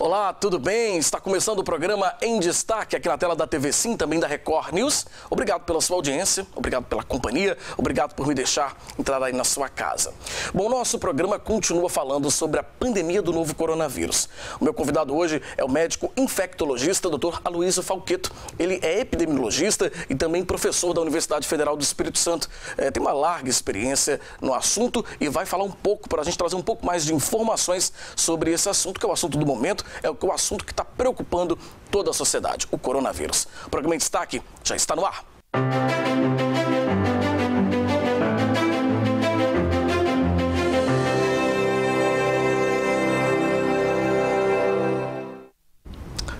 Olá, tudo bem? Está começando o programa Em Destaque aqui na tela da TV Sim, também da Record News. Obrigado pela sua audiência, obrigado pela companhia, obrigado por me deixar entrar aí na sua casa. Bom, nosso programa continua falando sobre a pandemia do novo coronavírus. O meu convidado hoje é o médico infectologista, Dr. Aloysio Falquetto. Ele é epidemiologista e também professor da Universidade Federal do Espírito Santo. Tem uma larga experiência no assunto e vai falar um pouco, para a gente trazer um pouco mais de informações sobre esse assunto, que é o assunto do momento, é o assunto que está preocupando toda a sociedade, o coronavírus. O programa em Destaque já está no ar.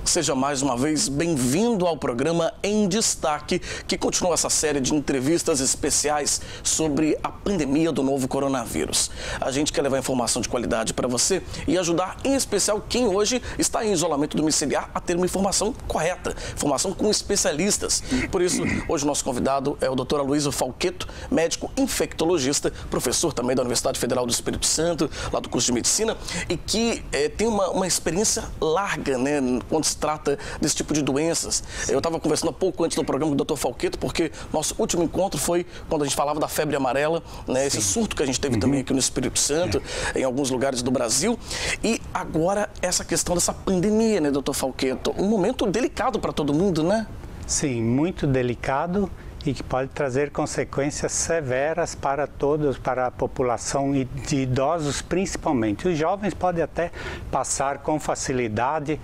Seja mais uma vez bem-vindo ao programa Em Destaque, que continua essa série de entrevistas especiais sobre a pandemia do novo coronavírus. A gente quer levar informação de qualidade para você e ajudar, em especial, quem hoje está em isolamento domiciliar a ter uma informação correta, informação com especialistas. Por isso, hoje o nosso convidado é o Dr. Aloysio Falquetto, médico infectologista, professor também da Universidade Federal do Espírito Santo, lá do curso de Medicina, e que tem uma experiência larga, né, quando se trata desse tipo de doenças. Eu estava conversando há pouco antes do programa com o Dr. Falquetto, porque nosso último encontro foi quando a gente falava da febre amarela, né, esse surto que a gente teve também aqui no Espírito Santo, em alguns lugares do Brasil. E agora essa questão dessa pandemia, né, Dr. Falquetto? Um momento delicado para todo mundo, né? Sim, muito delicado e que pode trazer consequências severas para todos, para a população e de idosos principalmente. Os jovens podem até passar com facilidade,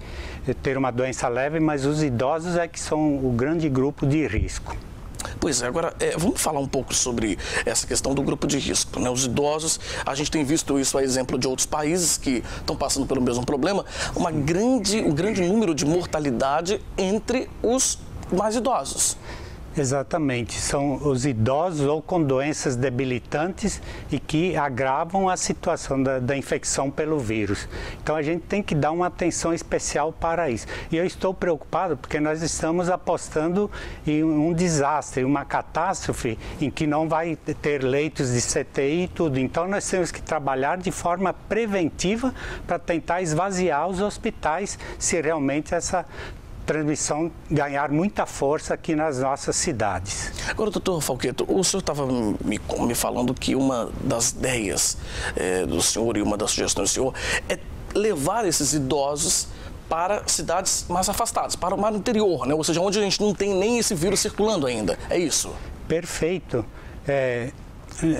ter uma doença leve, mas os idosos é que são o grande grupo de risco. Pois é, agora vamos falar um pouco sobre essa questão do grupo de risco, né? Os idosos, a gente tem visto isso a exemplo de outros países que estão passando pelo mesmo problema, um grande número de mortalidade entre os mais idosos. Exatamente, são os idosos ou com doenças debilitantes e que agravam a situação da infecção pelo vírus. Então a gente tem que dar uma atenção especial para isso. E eu estou preocupado porque nós estamos apostando em um desastre, uma catástrofe em que não vai ter leitos de CTI e tudo. Então nós temos que trabalhar de forma preventiva para tentar esvaziar os hospitais se realmente essa transmissão ganhar muita força aqui nas nossas cidades. Agora, doutor Falquetto, o senhor estava me falando que uma das ideias do senhor e uma das sugestões do senhor é levar esses idosos para cidades mais afastadas, para o mar interior, né? Ou seja, onde a gente não tem nem esse vírus circulando ainda. É isso? Perfeito.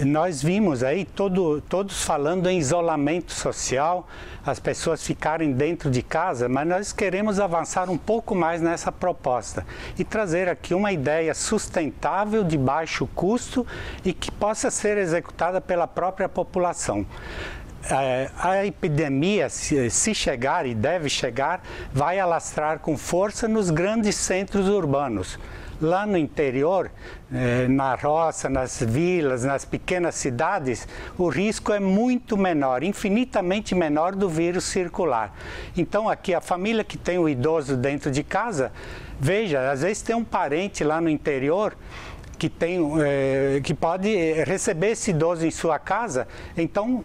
Nós vimos aí todos falando em isolamento social, as pessoas ficarem dentro de casa, mas nós queremos avançar um pouco mais nessa proposta e trazer aqui uma ideia sustentável, de baixo custo e que possa ser executada pela própria população. A epidemia, se chegar e deve chegar, vai alastrar com força nos grandes centros urbanos. Lá no interior, na roça, nas vilas, nas pequenas cidades, o risco é muito menor, infinitamente menor do vírus circular. Então aqui a família que tem o idoso dentro de casa, veja, às vezes tem um parente lá no interior que pode receber esse idoso em sua casa, então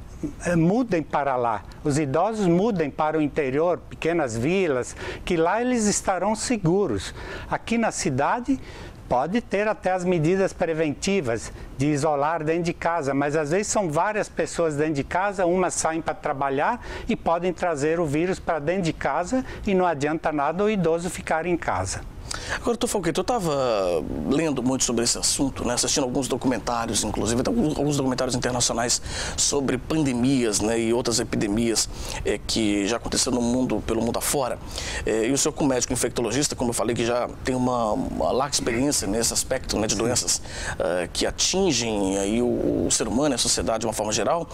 mudem para lá. Os idosos mudem para o interior, pequenas vilas, que lá eles estarão seguros. Aqui na cidade pode ter até as medidas preventivas de isolar dentro de casa, mas às vezes são várias pessoas dentro de casa, umas saem para trabalhar e podem trazer o vírus para dentro de casa e não adianta nada o idoso ficar em casa. Agora, doutor Falquetto, eu estava lendo muito sobre esse assunto, né? Assistindo alguns documentários, inclusive, até alguns documentários internacionais sobre pandemias, né, e outras epidemias que já aconteceram pelo mundo afora. E o senhor, como médico infectologista, como eu falei, que já tem uma larga experiência nesse aspecto, né, de doenças que atingem aí o ser humano e a sociedade de uma forma geral,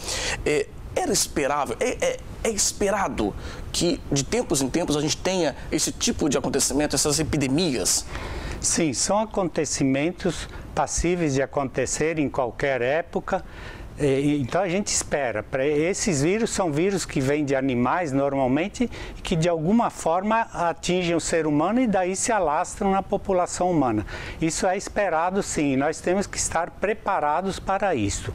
era esperável, é esperado que de tempos em tempos a gente tenha esse tipo de acontecimento, essas epidemias? Sim, são acontecimentos passíveis de acontecer em qualquer época. Então a gente espera. Esses vírus são vírus que vêm de animais normalmente e que de alguma forma atingem o ser humano e daí se alastram na população humana. Isso é esperado sim, nós temos que estar preparados para isso.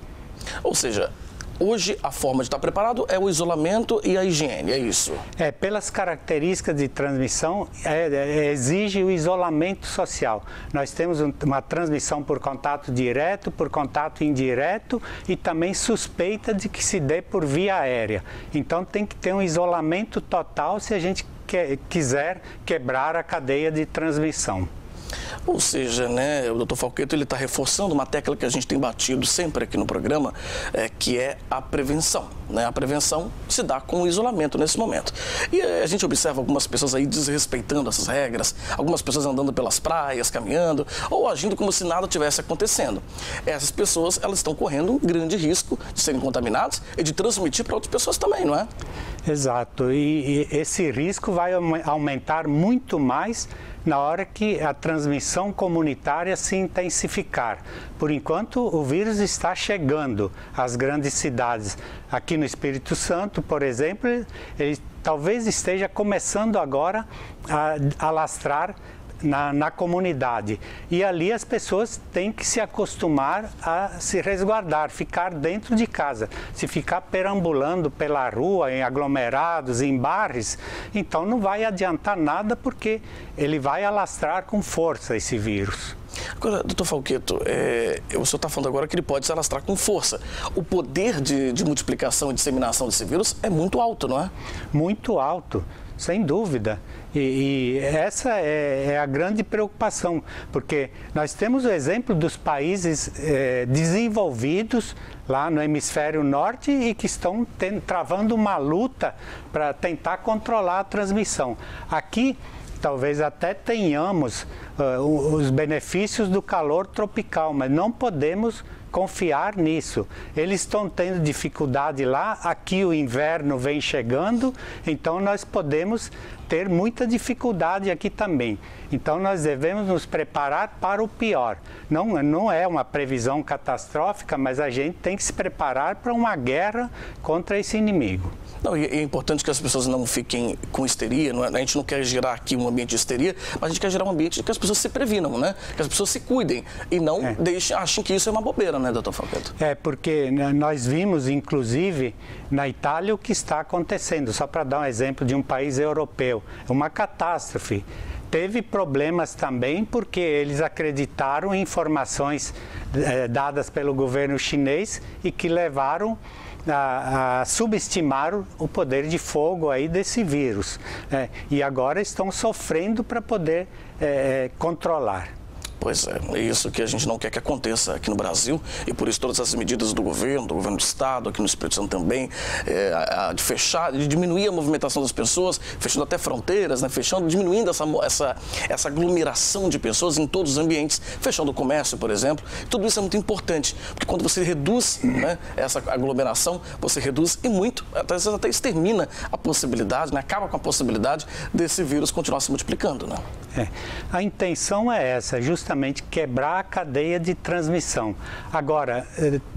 Ou seja, hoje a forma de estar preparado é o isolamento e a higiene, é isso? Pelas características de transmissão, exige o isolamento social. Nós temos uma transmissão por contato direto, por contato indireto e também suspeita de que se dê por via aérea. Então tem que ter um isolamento total se a gente quiser quebrar a cadeia de transmissão. Ou seja, né, o Dr. Falquetto está reforçando uma tecla que a gente tem batido sempre aqui no programa, que é a prevenção. Né? A prevenção se dá com o isolamento nesse momento. E a gente observa algumas pessoas aí desrespeitando essas regras, algumas pessoas andando pelas praias, caminhando, ou agindo como se nada tivesse acontecendo. Essas pessoas, elas estão correndo um grande risco de serem contaminadas e de transmitir para outras pessoas também, não é? Exato. E esse risco vai aumentar muito mais na hora que a transmissão comunitária se intensificar. Por enquanto, o vírus está chegando às grandes cidades. Aqui no Espírito Santo, por exemplo, ele talvez esteja começando agora a alastrar na comunidade. E ali as pessoas têm que se acostumar a se resguardar, ficar dentro de casa. Se ficar perambulando pela rua, em aglomerados, em bares, então não vai adiantar nada porque ele vai alastrar com força esse vírus. Agora, doutor Falquetto, o senhor está falando agora que ele pode se alastrar com força. O poder de multiplicação e disseminação desse vírus é muito alto, não é? Muito alto, sem dúvida. E essa é a grande preocupação, porque nós temos o exemplo dos países desenvolvidos lá no hemisfério norte e que estão travando uma luta para tentar controlar a transmissão. Aqui, talvez até tenhamos os benefícios do calor tropical, mas não podemos confiar nisso. Eles estão tendo dificuldade lá, aqui o inverno vem chegando, então nós podemos ter muita dificuldade aqui também. Então nós devemos nos preparar para o pior. Não é uma previsão catastrófica, mas a gente tem que se preparar para uma guerra contra esse inimigo. Não, e é importante que as pessoas não fiquem com histeria, não é? A gente não quer gerar aqui um ambiente de histeria, mas a gente quer gerar um ambiente de que as pessoas se previnam, né? Que as pessoas se cuidem e não achem que isso é uma bobeira, né, doutor Falquetto? Porque nós vimos, inclusive, na Itália o que está acontecendo. Só para dar um exemplo de um país europeu, uma catástrofe. Teve problemas também porque eles acreditaram em informações dadas pelo governo chinês e que levaram a subestimar o poder de fogo aí desse vírus. E agora estão sofrendo para poder controlar. Pois é isso que a gente não quer que aconteça aqui no Brasil e por isso todas as medidas do governo do Estado, aqui no Espírito Santo também, de fechar, de diminuir a movimentação das pessoas, fechando até fronteiras, né, diminuindo essa aglomeração de pessoas em todos os ambientes, fechando o comércio, por exemplo. Tudo isso é muito importante, porque quando você reduz, né, essa aglomeração, você reduz e muito, às vezes até extermina a possibilidade, né, acaba com a possibilidade desse vírus continuar se multiplicando, né? A intenção é essa, justamente quebrar a cadeia de transmissão. Agora,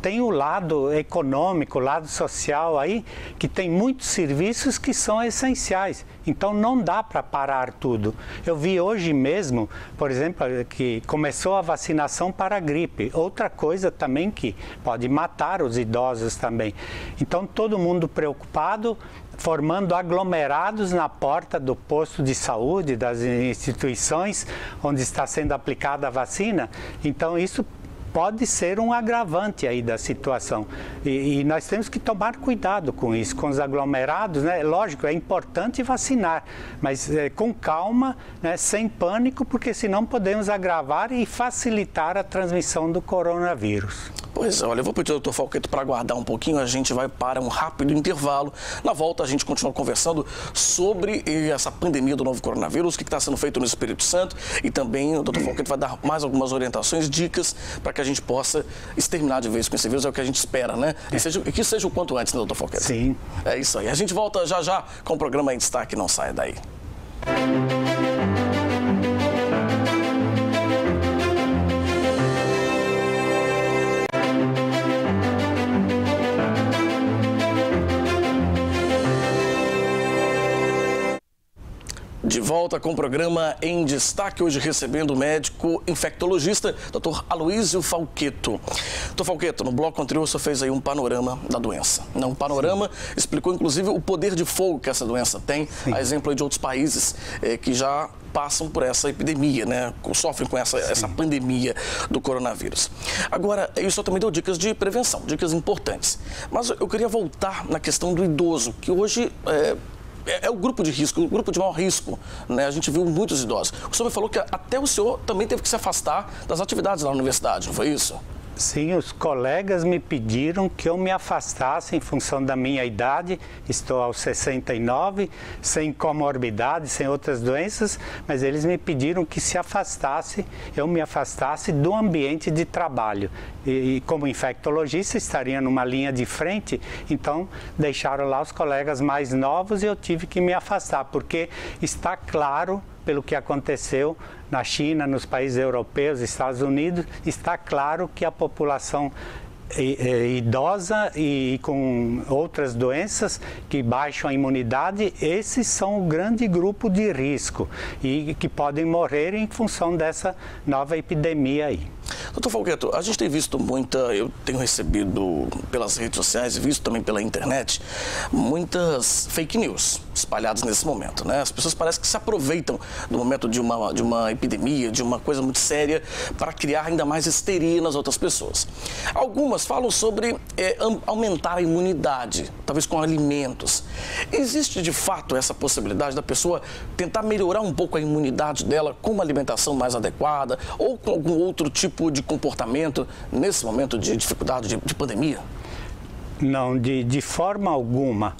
tem o lado econômico, o lado social aí, que tem muitos serviços que são essenciais. Então, não dá para parar tudo. Eu vi hoje mesmo, por exemplo, que começou a vacinação para a gripe. Outra coisa também que pode matar os idosos também. Então, todo mundo preocupado, formando aglomerados na porta do posto de saúde, das instituições onde está sendo aplicada a vacina. Então, isso pode ser um agravante aí da situação. E nós temos que tomar cuidado com isso, com os aglomerados, né? Lógico, é importante vacinar, mas com calma, né? Sem pânico, porque senão podemos agravar e facilitar a transmissão do coronavírus. Pois é, olha, eu vou pedir ao doutor Falquetto para aguardar um pouquinho, a gente vai para um rápido intervalo. Na volta a gente continua conversando sobre essa pandemia do novo coronavírus, o que está sendo feito no Espírito Santo e também o doutor Falquetto vai dar mais algumas orientações, dicas para que a gente possa exterminar de vez com esse vírus, é o que a gente espera, né? E que seja o quanto antes, né, doutor Falquetto? Sim. É isso aí. A gente volta já já com o programa em destaque, não saia daí. De volta com o programa Em Destaque, hoje recebendo o médico infectologista, Dr. Aloísio Falquetto. Dr. Falquetto, no bloco anterior você fez aí um panorama da doença. Um panorama, sim, explicou inclusive o poder de fogo que essa doença tem, sim, a exemplo de outros países que já passam por essa epidemia, né? Sofrem com essa pandemia do coronavírus. Agora, o senhor também deu dicas de prevenção, dicas importantes. Mas eu queria voltar na questão do idoso, que hoje é o grupo de risco, o grupo de maior risco, né? A gente viu muitos idosos. O senhor me falou que até o senhor também teve que se afastar das atividades lá na universidade, não foi isso? Sim, os colegas me pediram que eu me afastasse em função da minha idade. Estou aos 69, sem comorbidade, sem outras doenças, mas eles me pediram que eu me afastasse do ambiente de trabalho. E como infectologista, estaria numa linha de frente, então deixaram lá os colegas mais novos e eu tive que me afastar, porque está claro, pelo que aconteceu na China, nos países europeus, Estados Unidos, está claro que a população idosa e com outras doenças que baixam a imunidade, esses são o grande grupo de risco e que podem morrer em função dessa nova epidemia aí. Doutor Falquetto, a gente tem visto eu tenho recebido pelas redes sociais e visto também pela internet, muitas fake news espalhadas nesse momento, né? As pessoas parecem que se aproveitam do momento de uma epidemia, de uma coisa muito séria, para criar ainda mais histeria nas outras pessoas. Algumas falam sobre aumentar a imunidade, talvez com alimentos. Existe de fato essa possibilidade da pessoa tentar melhorar um pouco a imunidade dela com uma alimentação mais adequada ou com algum outro tipo de comportamento nesse momento de dificuldade de pandemia? Não, de forma alguma.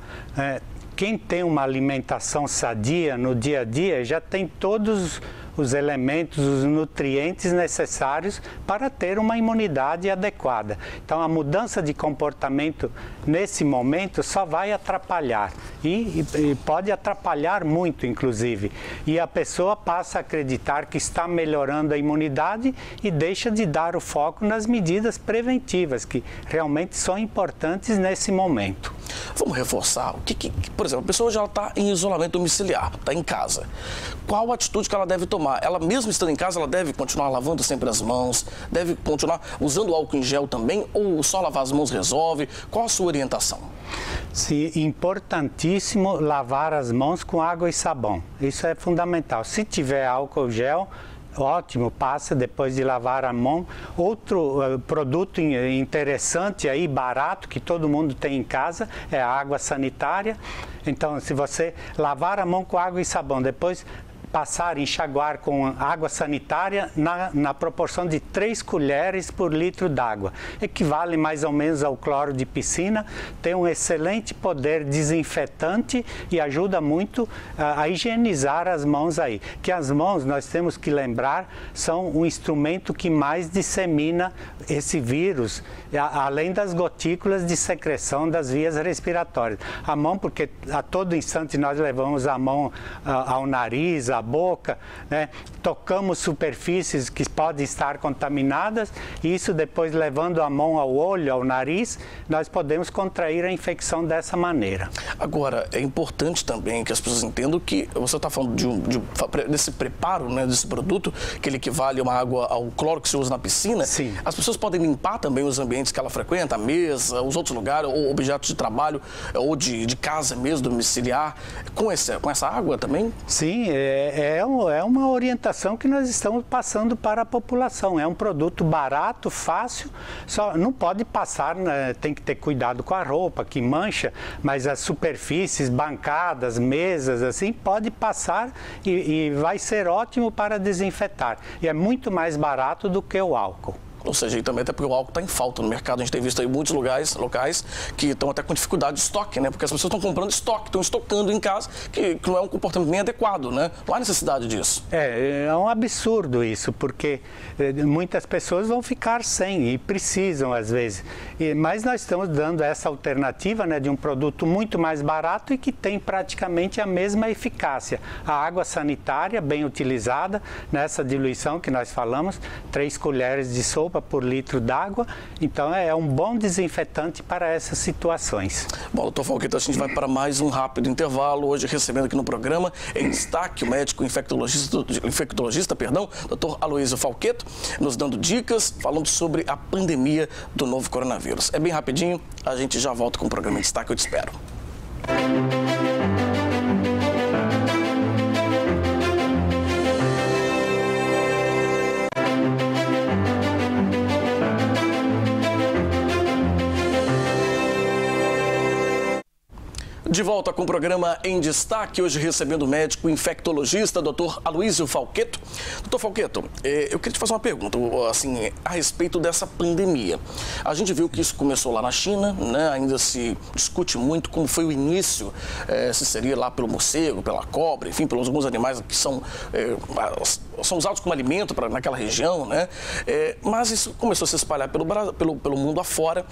Quem tem uma alimentação sadia no dia a dia já tem todos os elementos, os nutrientes necessários para ter uma imunidade adequada. Então, a mudança de comportamento nesse momento só vai atrapalhar e pode atrapalhar muito, inclusive. E a pessoa passa a acreditar que está melhorando a imunidade e deixa de dar o foco nas medidas preventivas, que realmente são importantes nesse momento. Vamos reforçar. Por exemplo, a pessoa já está em isolamento domiciliar, está em casa. Qual a atitude que ela deve tomar? Ela, mesmo estando em casa, ela deve continuar lavando sempre as mãos? Deve continuar usando álcool em gel também? Ou só lavar as mãos resolve? Qual a sua orientação? Sim, importantíssimo lavar as mãos com água e sabão. Isso é fundamental. Se tiver álcool gel, ótimo, passa depois de lavar a mão. Outro produto interessante aí, barato, que todo mundo tem em casa, é a água sanitária. Então, se você lavar a mão com água e sabão, depois enxaguar com água sanitária na proporção de 3 colheres por litro d'água. Equivale mais ou menos ao cloro de piscina, tem um excelente poder desinfetante e ajuda muito a higienizar as mãos aí. Que as mãos, nós temos que lembrar, são o instrumento que mais dissemina esse vírus, além das gotículas de secreção das vias respiratórias. A mão, porque a todo instante nós levamos a mão ao nariz, à boca, né? Tocamos superfícies que podem estar contaminadas e isso depois levando a mão ao olho, ao nariz, nós podemos contrair a infecção dessa maneira. Agora, é importante também que as pessoas entendam que você está falando desse preparo, né, desse produto, que ele equivale a uma água ao cloro que se usa na piscina. Sim. As pessoas podem limpar também os ambientes que ela frequenta, a mesa, os outros lugares, ou objetos de trabalho, ou de casa mesmo, domiciliar, com essa água também? Sim, é uma orientação que nós estamos passando para a população. É um produto barato, fácil, só não pode passar, né, tem que ter cuidado com a roupa, que mancha, mas as superfícies, bancadas, mesas, assim, pode passar e vai ser ótimo para desinfetar. E é muito mais barato do que o álcool. Ou seja, e também até porque o álcool está em falta no mercado. A gente tem visto aí muitos locais que estão até com dificuldade de estoque, né? Porque as pessoas estão comprando estoque, estão estocando em casa, que não é um comportamento nem adequado, né? Não há necessidade disso. É um absurdo isso, porque muitas pessoas vão ficar sem e precisam às vezes. Mas nós estamos dando essa alternativa, né, de um produto muito mais barato e que tem praticamente a mesma eficácia. A água sanitária bem utilizada, nessa diluição que nós falamos, 3 colheres de sopa sopa por litro d'água, então é um bom desinfetante para essas situações. Bom, doutor Falqueto, a gente vai para mais um rápido intervalo, hoje recebendo aqui no programa, em destaque, o médico infectologista, doutor Aloísio Falqueto, nos dando dicas, falando sobre a pandemia do novo coronavírus. É bem rapidinho, a gente já volta com o programa em destaque, eu te espero. De volta com o programa Em Destaque, hoje recebendo o médico infectologista, Dr. Aloísio Falqueto. Dr. Falqueto, eu queria te fazer uma pergunta, assim, a respeito dessa pandemia. A gente viu que isso começou lá na China, né? Ainda se discute muito como foi o início, se seria lá pelo morcego, pela cobra, enfim, pelos alguns animais que são usados como alimento naquela região, né? Mas isso começou a se espalhar pelo mundo afora,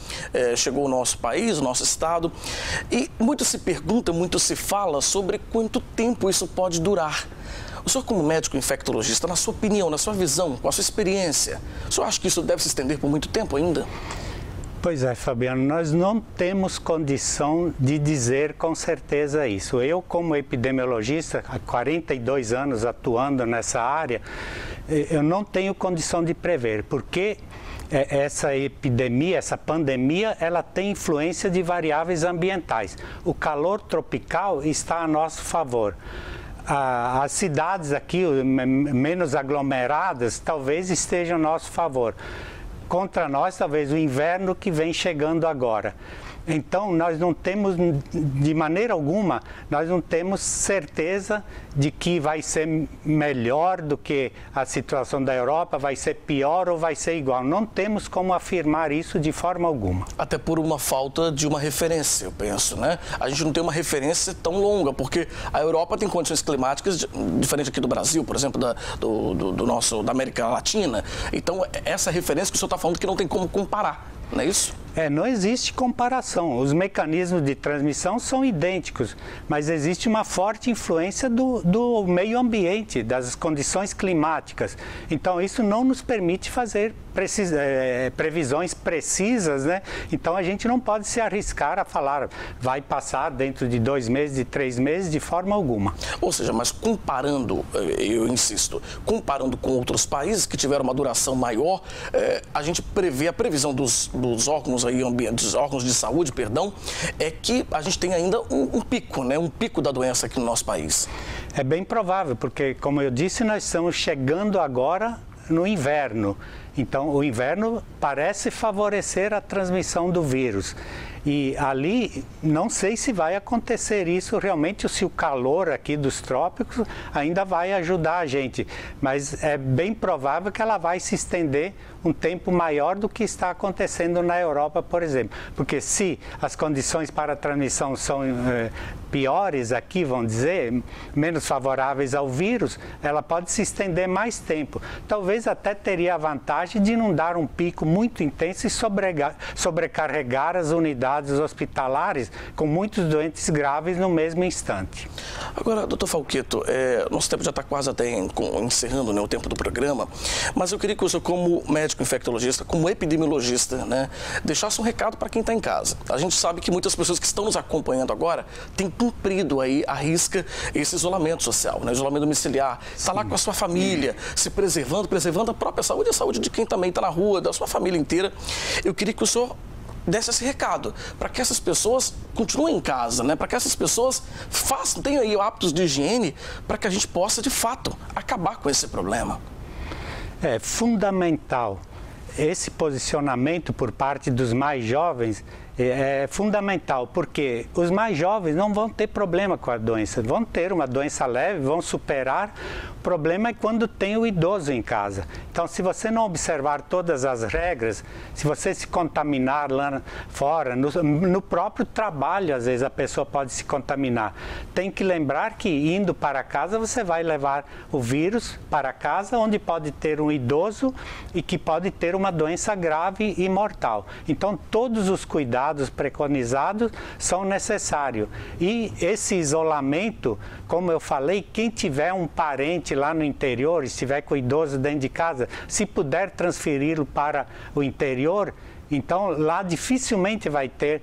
chegou ao nosso país, ao nosso estado, e muito se pergunta, muito se fala sobre quanto tempo isso pode durar. O senhor, como médico infectologista, na sua opinião, na sua visão, com a sua experiência, o senhor acha que isso deve se estender por muito tempo ainda? Pois é, Fabiano, nós não temos condição de dizer com certeza isso. Eu, como epidemiologista, há 42 anos atuando nessa área, eu não tenho condição de prever, porque essa epidemia, essa pandemia, ela tem influência de variáveis ambientais. O calor tropical está a nosso favor. As cidades aqui, menos aglomeradas, talvez estejam a nosso favor. Contra nós, talvez, o inverno que vem chegando agora. Então, nós não temos, de maneira alguma, nós não temos certeza de que vai ser melhor do que a situação da Europa, vai ser pior ou vai ser igual. Não temos como afirmar isso de forma alguma. Até por uma falta de uma referência, eu penso, né? A gente não tem uma referência tão longa, porque a Europa tem condições climáticas diferentes aqui do Brasil, por exemplo, da América Latina. Então, essa referência que o senhor está falando que não tem como comparar, não é isso? Não existe comparação. Os mecanismos de transmissão são idênticos, mas existe uma forte influência do meio ambiente, das condições climáticas. Então, isso não nos permite fazer previsões precisas, né? Então, a gente não pode se arriscar a falar, vai passar dentro de 2 meses, de 3 meses, de forma alguma. Ou seja, mas comparando, eu insisto, comparando com outros países que tiveram uma duração maior, a gente prevê a previsão dos órgãos aí, dos órgãos de saúde, perdão, é que a gente tem ainda um pico, né? Um pico da doença aqui no nosso país. É bem provável, porque, como eu disse, nós estamos chegando agora no inverno. Então, o inverno parece favorecer a transmissão do vírus. E ali, não sei se vai acontecer isso realmente, ou se o calor aqui dos trópicos ainda vai ajudar a gente. Mas é bem provável que ela vai se estender um tempo maior do que está acontecendo na Europa, por exemplo. Porque se as condições para a transmissão são piores aqui, vamos dizer, menos favoráveis ao vírus, ela pode se estender mais tempo. Talvez até teria a vantagem de não dar um pico muito intenso e sobrecarregar as unidades hospitalares com muitos doentes graves no mesmo instante. Agora, doutor Falqueto, nosso tempo já está quase até encerrando, né, o tempo do programa, mas eu queria que o senhor, como médico infectologista, como epidemiologista, né, deixasse um recado para quem está em casa. A gente sabe que muitas pessoas que estão nos acompanhando agora têm cumprido aí à risca esse isolamento social, né, isolamento domiciliar, está lá com a sua família, se preservando a própria saúde e a saúde de quem também está na rua, da sua família inteira. Eu queria que o senhor desse esse recado, para que essas pessoas continuem em casa, né? Para que essas pessoas tenham aí hábitos de higiene, para que a gente possa, de fato, acabar com esse problema. É fundamental esse posicionamento por parte dos mais jovens. É fundamental, porque os mais jovens não vão ter problema com a doença, vão ter uma doença leve, vão superar. O problema é quando tem o idoso em casa. Então, se você não observar todas as regras, se você se contaminar lá fora, no próprio trabalho, às vezes a pessoa pode se contaminar. Tem que lembrar que indo para casa, você vai levar o vírus para casa, onde pode ter um idoso e que pode ter uma doença grave e mortal. Então, todos os cuidados cuidados preconizados são necessários. E esse isolamento, como eu falei, quem tiver um parente lá no interior, estiver com o idoso dentro de casa, se puder transferi-lo para o interior, então lá dificilmente vai ter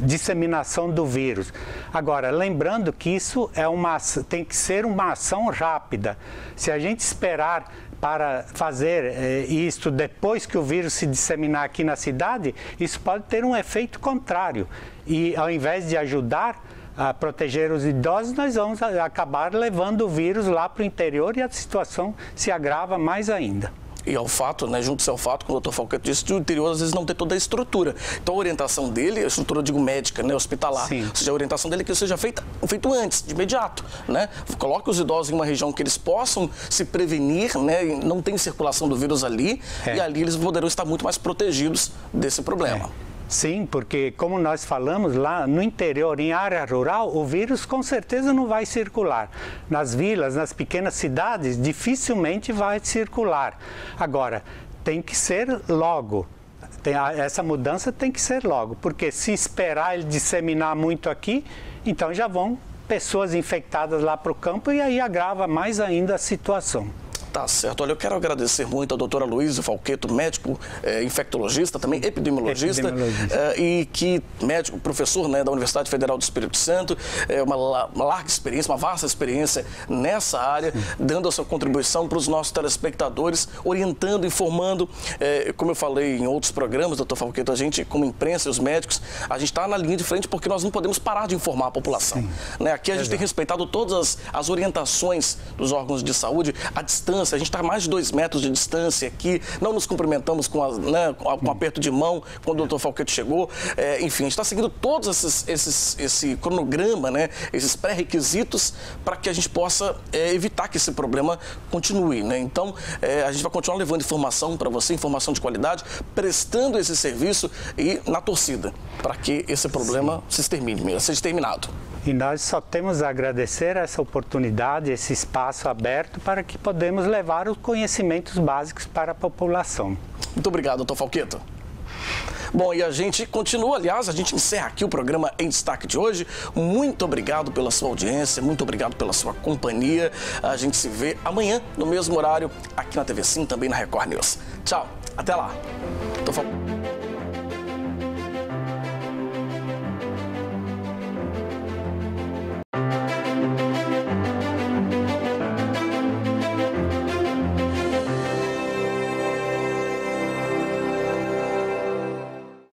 disseminação do vírus. Agora, lembrando que isso tem que ser uma ação rápida. Se a gente esperar para fazer isto depois que o vírus se disseminar aqui na cidade, isso pode ter um efeito contrário. E ao invés de ajudar a proteger os idosos, nós vamos acabar levando o vírus lá para o interior e a situação se agrava mais ainda. E ao fato, né, junto-se ao fato, como o Dr. Falquetto disse, que o interior às vezes não tem toda a estrutura. Então a orientação dele, a estrutura, eu digo, médica, né, hospitalar, Sim. Ou seja, a orientação dele é que isso seja feito antes, de imediato, né? Coloque os idosos em uma região que eles possam se prevenir, né, não tem circulação do vírus ali, e ali eles poderão estar muito mais protegidos desse problema. Sim, porque como nós falamos, lá no interior, em área rural, o vírus com certeza não vai circular. Nas vilas, nas pequenas cidades, dificilmente vai circular. Agora, tem que ser logo. Essa mudança tem que ser logo, porque se esperar ele disseminar muito aqui, então já vão pessoas infectadas lá para o campo e aí agrava mais ainda a situação. Tá certo. Olha, eu quero agradecer muito a doutora Luísa Falquetto, médico, infectologista, também epidemiologista, e que médico, professor, né, da Universidade Federal do Espírito Santo, uma larga experiência, uma vasta experiência nessa área, dando a sua contribuição para os nossos telespectadores, orientando, informando, como eu falei em outros programas, doutor Falquetto, a gente, como imprensa e os médicos, a gente está na linha de frente porque nós não podemos parar de informar a população. Né? Aqui a gente tem respeitado todas as orientações dos órgãos de saúde, a distância. A gente está a mais de 2 metros de distância aqui, não nos cumprimentamos com um aperto de mão quando o doutor Falquetto chegou. Enfim, a gente está seguindo todos esse cronograma, né, esses pré-requisitos para que a gente possa evitar que esse problema continue. Né? Então, a gente vai continuar levando informação para você, informação de qualidade, prestando esse serviço e na torcida, para que esse problema seja terminado. E nós só temos a agradecer essa oportunidade, esse espaço aberto para que podemos levar os conhecimentos básicos para a população. Muito obrigado, doutor Falquetto. Bom, e a gente continua, aliás, a gente encerra aqui o programa Em Destaque de hoje. Muito obrigado pela sua audiência, muito obrigado pela sua companhia. A gente se vê amanhã, no mesmo horário, aqui na TV Sim, também na Record News. Tchau, até lá.